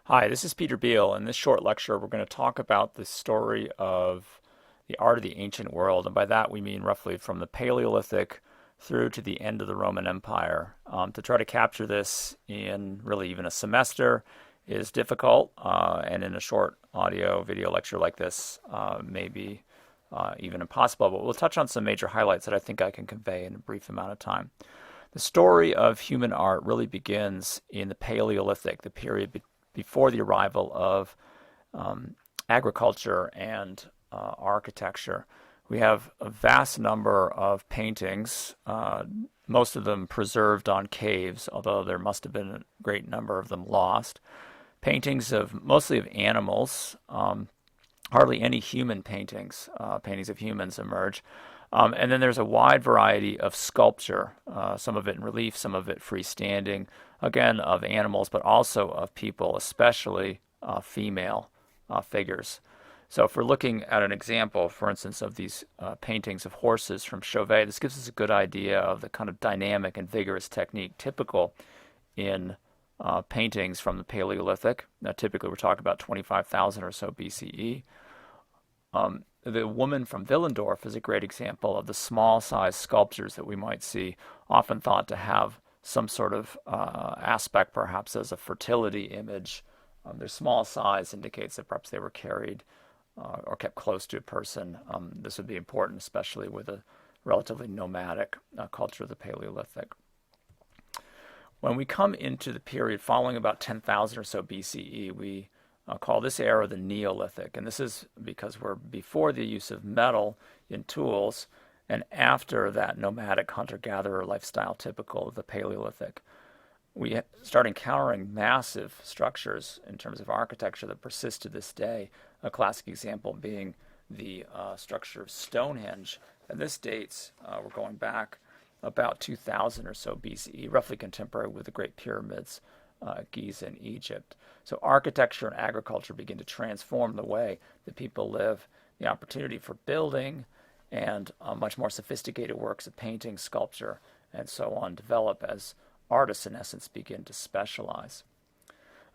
Hi, this is Peter Beal. In this short lecture, we're going to talk about the story of the art of the ancient world. And by that, we mean roughly from the Paleolithic through to the end of the Roman Empire. To try to capture this in really even a semester is difficult, and in a short audio video lecture like this, may be even impossible. But we'll touch on some major highlights that I think I can convey in a brief amount of time. The story of human art really begins in the Paleolithic, the period before the arrival of agriculture and architecture. We have a vast number of paintings, most of them preserved on caves, although there must have been a great number of them lost. Paintings of mostly of animals, hardly any human paintings. Paintings of humans emerge. And then there's a wide variety of sculpture, some of it in relief, some of it freestanding, again, of animals, but also of people, especially female figures. So if we're looking at an example, for instance, of these paintings of horses from Chauvet, this gives us a good idea of the kind of dynamic and vigorous technique typical in paintings from the Paleolithic. Now, typically we're talking about 25,000 or so BCE. The woman from Willendorf is a great example of the small-sized sculptures that we might see, often thought to have some sort of aspect, perhaps as a fertility image. Their small size indicates that perhaps they were carried or kept close to a person. This would be important, especially with a relatively nomadic culture of the Paleolithic. When we come into the period following about 10,000 or so BCE, we call this era the Neolithic. And this is because we're before the use of metal in tools and after that nomadic hunter-gatherer lifestyle typical of the Paleolithic. We start encountering massive structures in terms of architecture that persist to this day, a classic example being the structure of Stonehenge. And this dates, we're going back about 2000 or so BCE, roughly contemporary with the Great Pyramids, Giza in Egypt. So architecture and agriculture begin to transform the way that people live. The opportunity for building and much more sophisticated works of painting, sculpture, and so on develop as artists, in essence, begin to specialize.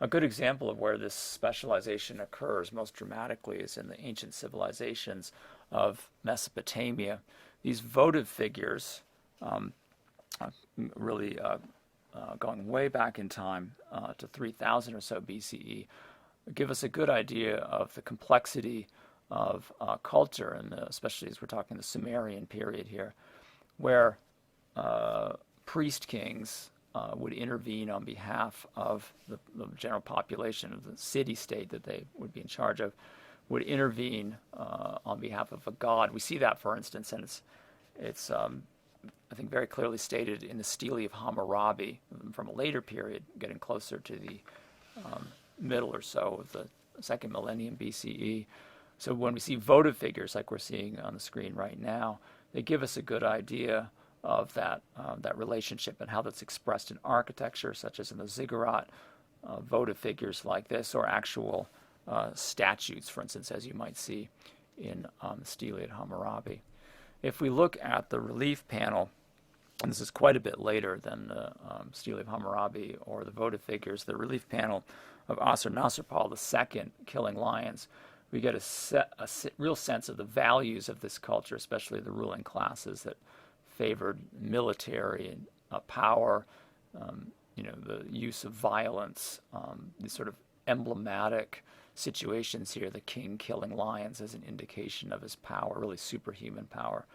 A good example of where this specialization occurs most dramatically is in the ancient civilizations of Mesopotamia. These votive figures, really going way back in time to 3000 or so BCE, give us a good idea of the complexity of culture, and especially as we're talking the Sumerian period here, where priest kings would intervene on behalf of the general population of the city-state that they would be in charge of, would intervene on behalf of a god. We see that, for instance, and it's I think very clearly stated in the Stele of Hammurabi from a later period, getting closer to the middle or so of the second millennium BCE. So when we see votive figures like we're seeing on the screen right now, they give us a good idea of that relationship and how that's expressed in architecture, such as in the ziggurat, votive figures like this, or actual statues, for instance, as you might see in the Stele at Hammurabi. If we look at the relief panel, and this is quite a bit later than the Stele of Hammurabi or the votive figures, the relief panel of Assur-Nasirpal II killing lions, we get a real sense of the values of this culture, especially the ruling classes that favored military and power, the use of violence, these sort of emblematic situations here, the king killing lions as an indication of his power, really superhuman power.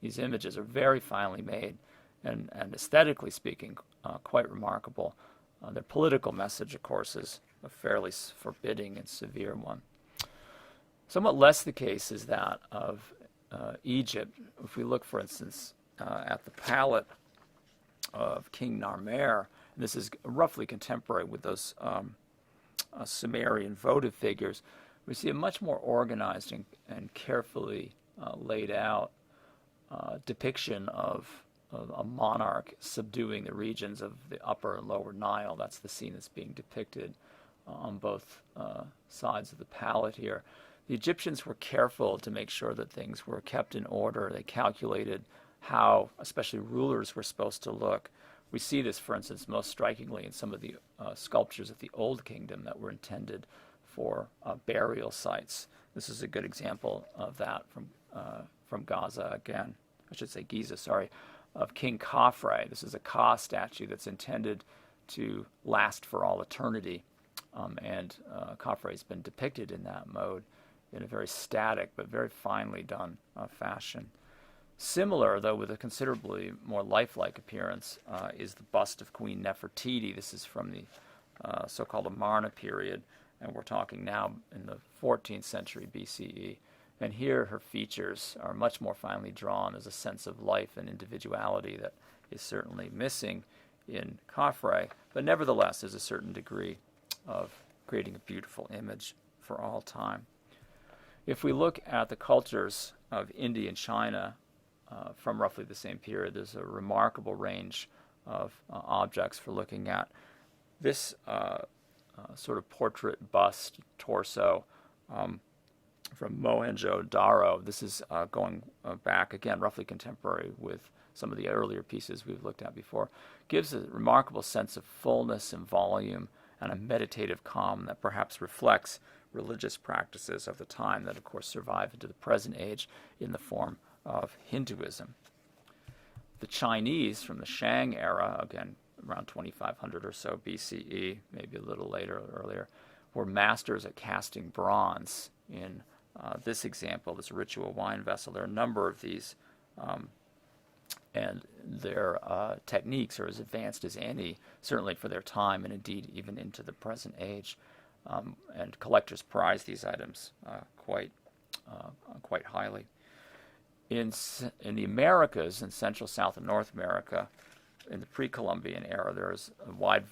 These images are very finely made and aesthetically speaking, quite remarkable. Their political message, of course, is a fairly forbidding and severe one. Somewhat less the case is that of Egypt. If we look, for instance, at the palette of King Narmer, and this is roughly contemporary with those Sumerian votive figures, we see a much more organized and carefully laid out depiction of a monarch subduing the regions of the upper and lower Nile. That's the scene that's being depicted on both sides of the palette here. The Egyptians were careful to make sure that things were kept in order. They calculated how, especially rulers, were supposed to look. We see this, for instance, most strikingly in some of the sculptures of the Old Kingdom that were intended for burial sites. This is a good example of that from Gaza again. I should say Giza, sorry, of King Khafre. This is a Ka statue that's intended to last for all eternity. And Khafre has been depicted in that mode in a very static but very finely done fashion. Similar, though with a considerably more lifelike appearance, is the bust of Queen Nefertiti. This is from the so-called Amarna period, and we're talking now in the 14th century BCE. And here her features are much more finely drawn as a sense of life and individuality that is certainly missing in Khafre, but nevertheless there's a certain degree of creating a beautiful image for all time. If we look at the cultures of India and China from roughly the same period, there's a remarkable range of objects for looking at. This sort of portrait bust torso from Mohenjo-Daro, this is going back again, roughly contemporary with some of the earlier pieces we've looked at before, gives a remarkable sense of fullness and volume and a meditative calm that perhaps reflects religious practices of the time that, of course, survive into the present age in the form of Hinduism. The Chinese from the Shang era, again, around 2500 or so BCE, maybe a little later or earlier, were masters at casting bronze. In this example, this ritual wine vessel, there are a number of these, and their techniques are as advanced as any, certainly for their time, and indeed even into the present age. And collectors prize these items quite highly. In the Americas, in Central, South, and North America, in the pre-Columbian era, there's a wide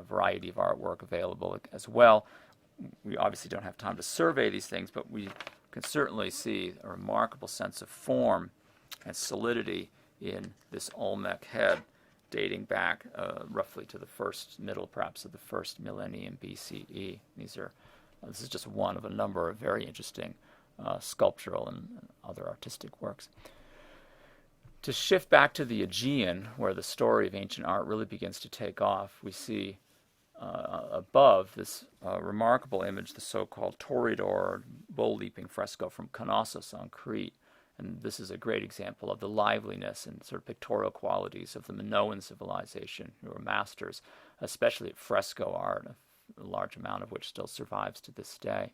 variety of artwork available as well. We obviously don't have time to survey these things, but we can certainly see a remarkable sense of form and solidity in this Olmec head, dating back roughly to the middle perhaps of the first millennium BCE. This is just one of a number of very interesting sculptural and other artistic works. To shift back to the Aegean, where the story of ancient art really begins to take off, we see above this remarkable image, the so-called Toreador, bull-leaping fresco from Knossos on Crete. And this is a great example of the liveliness and sort of pictorial qualities of the Minoan civilization, who were masters, especially at fresco art, a large amount of which still survives to this day.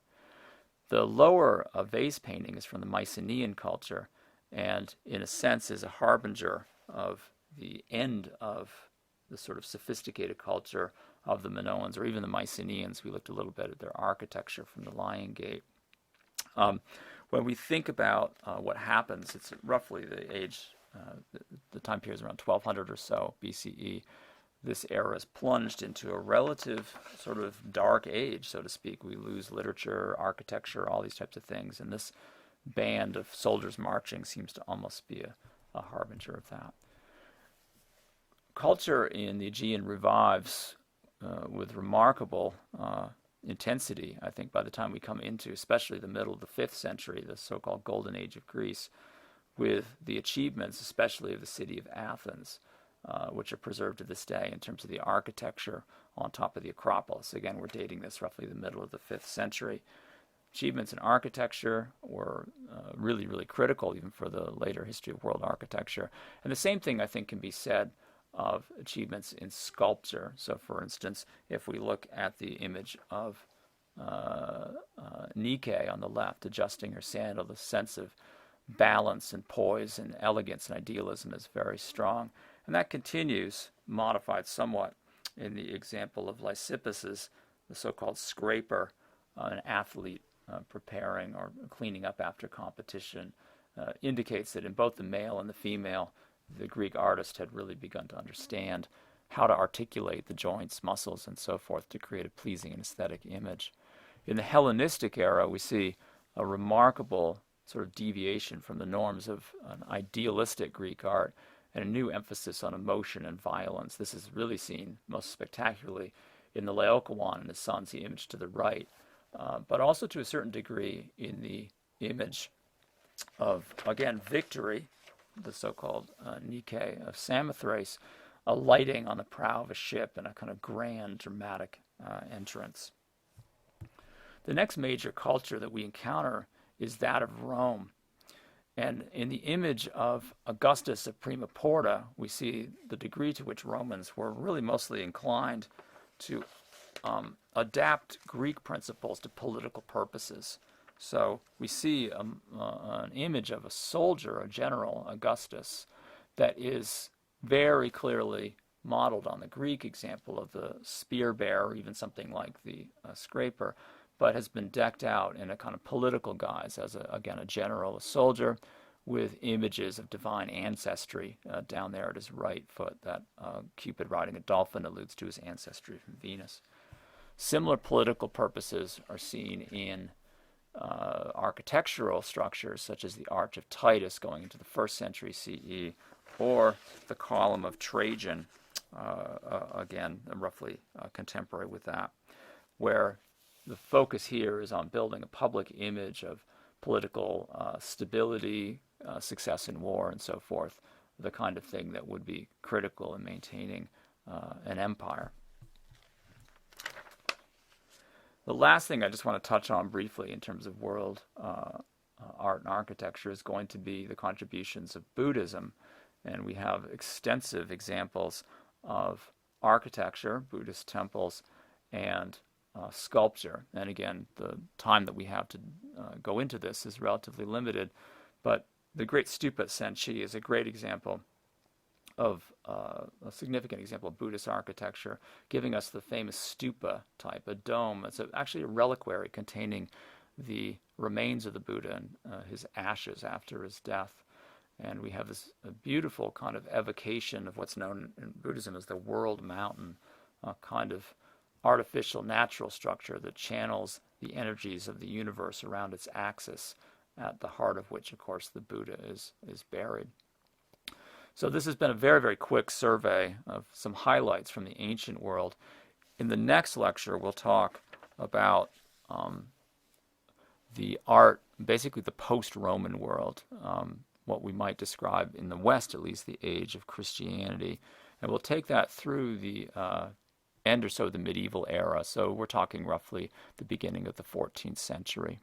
The lower vase painting is from the Mycenaean culture, and in a sense is a harbinger of the end of the sort of sophisticated culture of the Minoans, or even the Mycenaeans. We looked a little bit at their architecture from the Lion Gate. When we think about what happens, it's roughly the age, the time period is around 1200 or so BCE. This era is plunged into a relative sort of dark age, so to speak. We lose literature, architecture, all these types of things, and this band of soldiers marching seems to almost be a harbinger of that. Culture in the Aegean revives with remarkable intensity, I think, by the time we come into especially the middle of the 5th century, the so-called Golden Age of Greece, with the achievements especially of the city of Athens, which are preserved to this day in terms of the architecture on top of the Acropolis. Again, we're dating this roughly the middle of the 5th century. Achievements in architecture were really, really critical even for the later history of world architecture. And the same thing, I think, can be said of achievements in sculpture. So, for instance, if we look at the image of Nike on the left, adjusting her sandal, the sense of balance and poise and elegance and idealism is very strong. And that continues, modified somewhat, in the example of Lysippus's, the so-called scraper, an athlete preparing or cleaning up after competition, indicates that in both the male and the female, the Greek artist had really begun to understand how to articulate the joints, muscles, and so forth to create a pleasing and aesthetic image. In the Hellenistic era, we see a remarkable sort of deviation from the norms of an idealistic Greek art and a new emphasis on emotion and violence. This is really seen most spectacularly in the Laocoon and his sons, the image to the right, but also to a certain degree in the image of, again, victory, the so-called Nike of Samothrace, a lighting on the prow of a ship and a kind of grand, dramatic entrance. The next major culture that we encounter is that of Rome. And in the image of Augustus of Prima Porta, we see the degree to which Romans were really mostly inclined to adapt Greek principles to political purposes. So we see an image of a soldier, a general, Augustus, that is very clearly modeled on the Greek example of the spear bearer, even something like the scraper, but has been decked out in a kind of political guise as, again, a general, a soldier, with images of divine ancestry down there at his right foot. That Cupid riding a dolphin alludes to his ancestry from Venus. Similar political purposes are seen in architectural structures, such as the Arch of Titus going into the 1st century CE, or the Column of Trajan, again, roughly contemporary with that, where the focus here is on building a public image of political stability, success in war, and so forth, the kind of thing that would be critical in maintaining an empire. The last thing I just want to touch on briefly in terms of world art and architecture is going to be the contributions of Buddhism. And we have extensive examples of architecture, Buddhist temples, and sculpture. And again, the time that we have to go into this is relatively limited, but the Great Stupa at Senchi is a great example of a significant example of Buddhist architecture, giving us the famous stupa type, a dome. It's actually a reliquary containing the remains of the Buddha and his ashes after his death. And we have this beautiful kind of evocation of what's known in Buddhism as the world mountain, a kind of artificial natural structure that channels the energies of the universe around its axis, at the heart of which, of course, the Buddha is buried. So this has been a very, very quick survey of some highlights from the ancient world. In the next lecture, we'll talk about the art, basically the post-Roman world, what we might describe in the West, at least, the age of Christianity. And we'll take that through the end or so of the medieval era. So we're talking roughly the beginning of the 14th century.